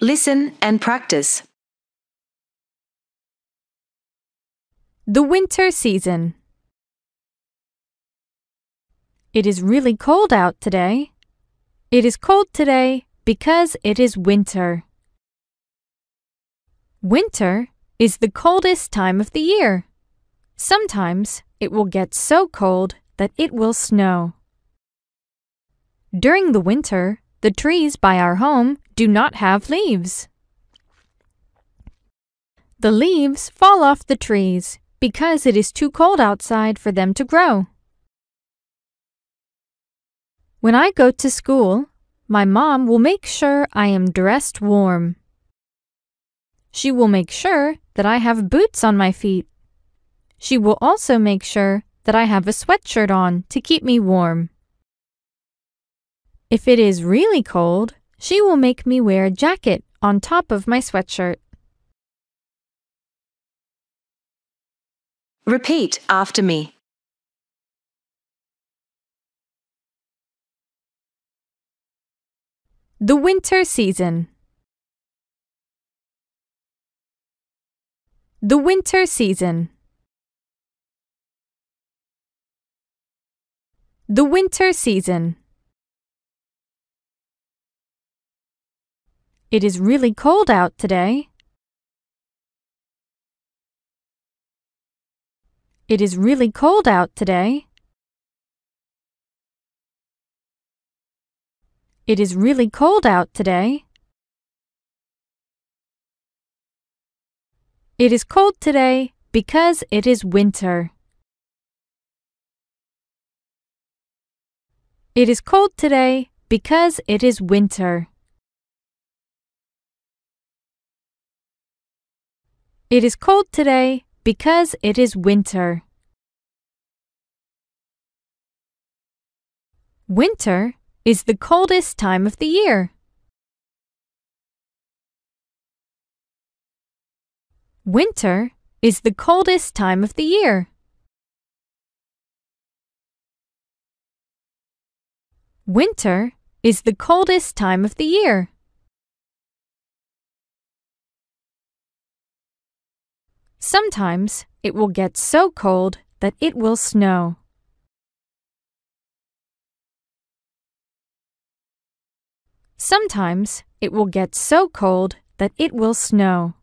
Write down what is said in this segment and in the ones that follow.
Listen and practice. The winter season. It is really cold out today. It is cold today because it is winter. Winter is the coldest time of the year. Sometimes it will get so cold that it will snow. During the winter, the trees by our home do not have leaves. The leaves fall off the trees because it is too cold outside for them to grow. When I go to school, my mom will make sure I am dressed warm. She will make sure that I have boots on my feet. She will also make sure that I have a sweatshirt on to keep me warm. If it is really cold, she will make me wear a jacket on top of my sweatshirt. Repeat after me. The winter season. The winter season. The winter season. It is really cold out today. It is really cold out today. It is really cold out today. It is cold today because it is winter. It is cold today because it is winter. It is cold today because it is winter. Winter is the coldest time of the year. Winter is the coldest time of the year. Winter is the coldest time of the year. Sometimes it will get so cold that it will snow. Sometimes it will get so cold that it will snow.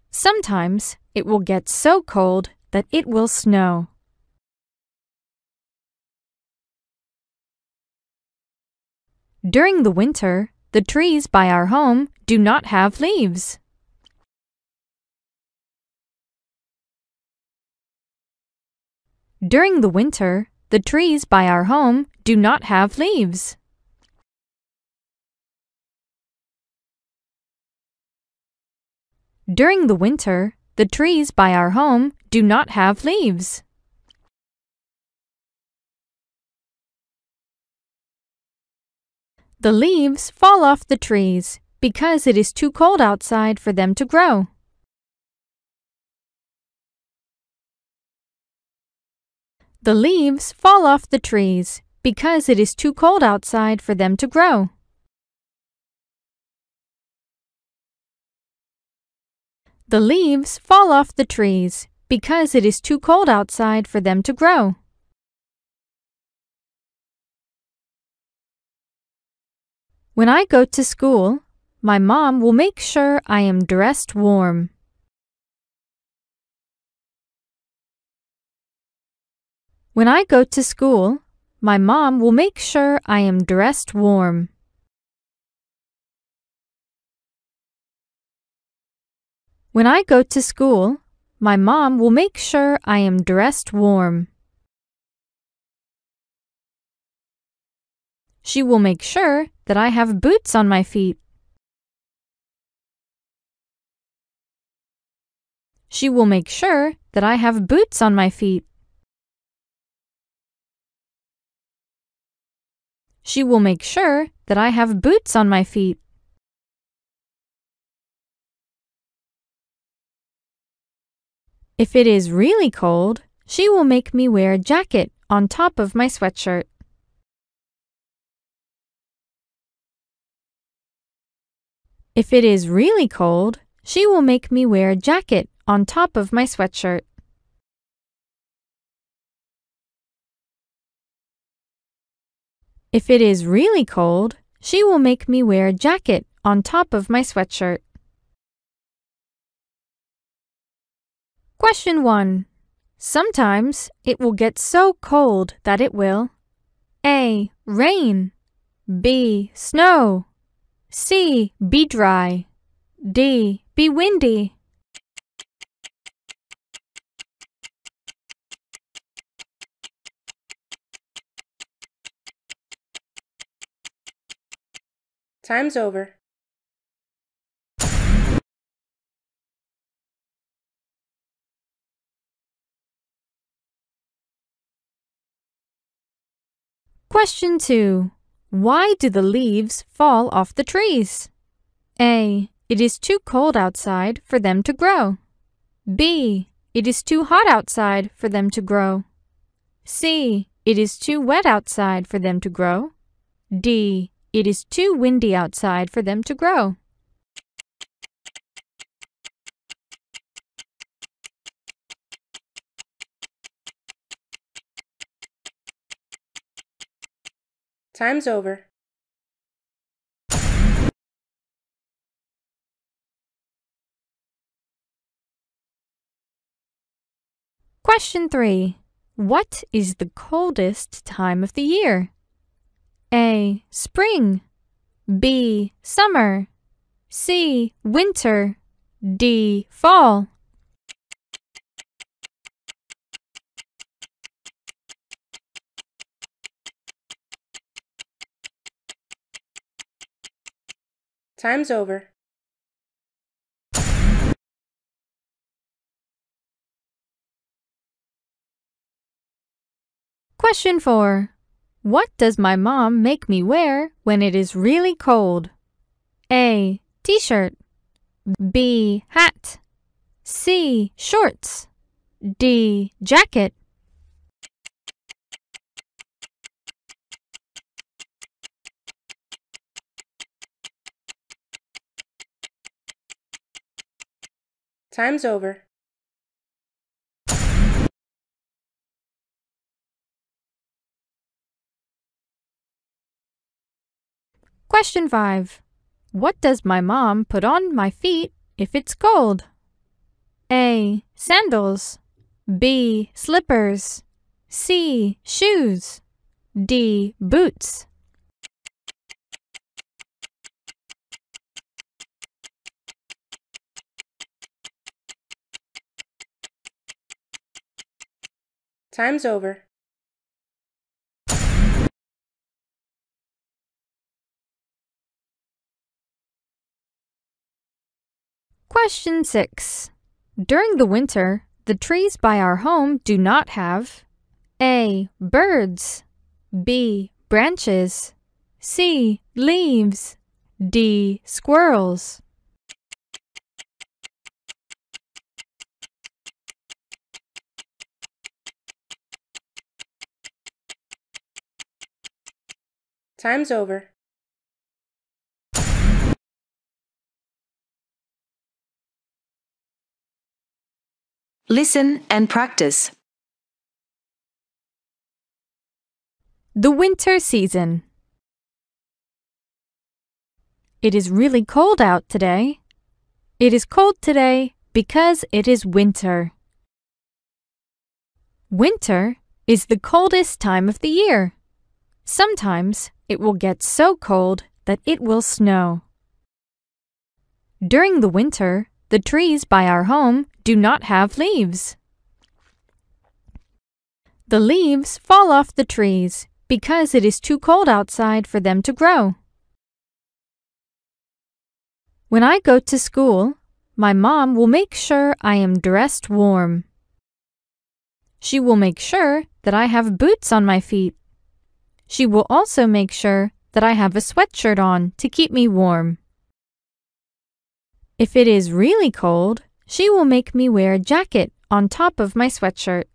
Sometimes it will get so cold that it will snow. During the winter, the trees by our home do not have leaves. During the winter, the trees by our home do not have leaves. During the winter, the trees by our home do not have leaves. The leaves fall off the trees because it is too cold outside for them to grow. The leaves fall off the trees because it is too cold outside for them to grow. The leaves fall off the trees because it is too cold outside for them to grow. When I go to school, my mom will make sure I am dressed warm. When I go to school, my mom will make sure I am dressed warm. When I go to school, my mom will make sure I am dressed warm. She will make sure that I have boots on my feet. She will make sure that I have boots on my feet. She will make sure that I have boots on my feet. If it is really cold, she will make me wear a jacket on top of my sweatshirt. If it is really cold, she will make me wear a jacket on top of my sweatshirt. If it is really cold, she will make me wear a jacket on top of my sweatshirt. Question 1. Sometimes it will get so cold that it will A. Rain, B. Snow, C. Be dry, D. Be windy. Time's over. Question 2. Why do the leaves fall off the trees? A. It is too cold outside for them to grow. B. It is too hot outside for them to grow. C. It is too wet outside for them to grow. D. It is too windy outside for them to grow. Time's over. Question 3. What is the coldest time of the year? A. Spring, B. Summer, C. Winter, D. Fall. Time's over. Question 4. What does my mom make me wear when it is really cold? A. T-shirt, B. Hat, C. Shorts, D. Jacket. Time's over. Question 5. What does my mom put on my feet if it's cold? A. Sandals, B. Slippers, C. Shoes, D. Boots. Time's over. Question 6. During the winter, the trees by our home do not have A. Birds, B. Branches, C. Leaves, D. Squirrels. Time's over. Listen and practice. The winter season. It is really cold out today. It is cold today because it is winter. Winter is the coldest time of the year. Sometimes it will get so cold that it will snow. During the winter, the trees by our home do not have leaves. The leaves fall off the trees because it is too cold outside for them to grow. When I go to school, my mom will make sure I am dressed warm. She will make sure that I have boots on my feet. She will also make sure that I have a sweatshirt on to keep me warm. If it is really cold, she will make me wear a jacket on top of my sweatshirt.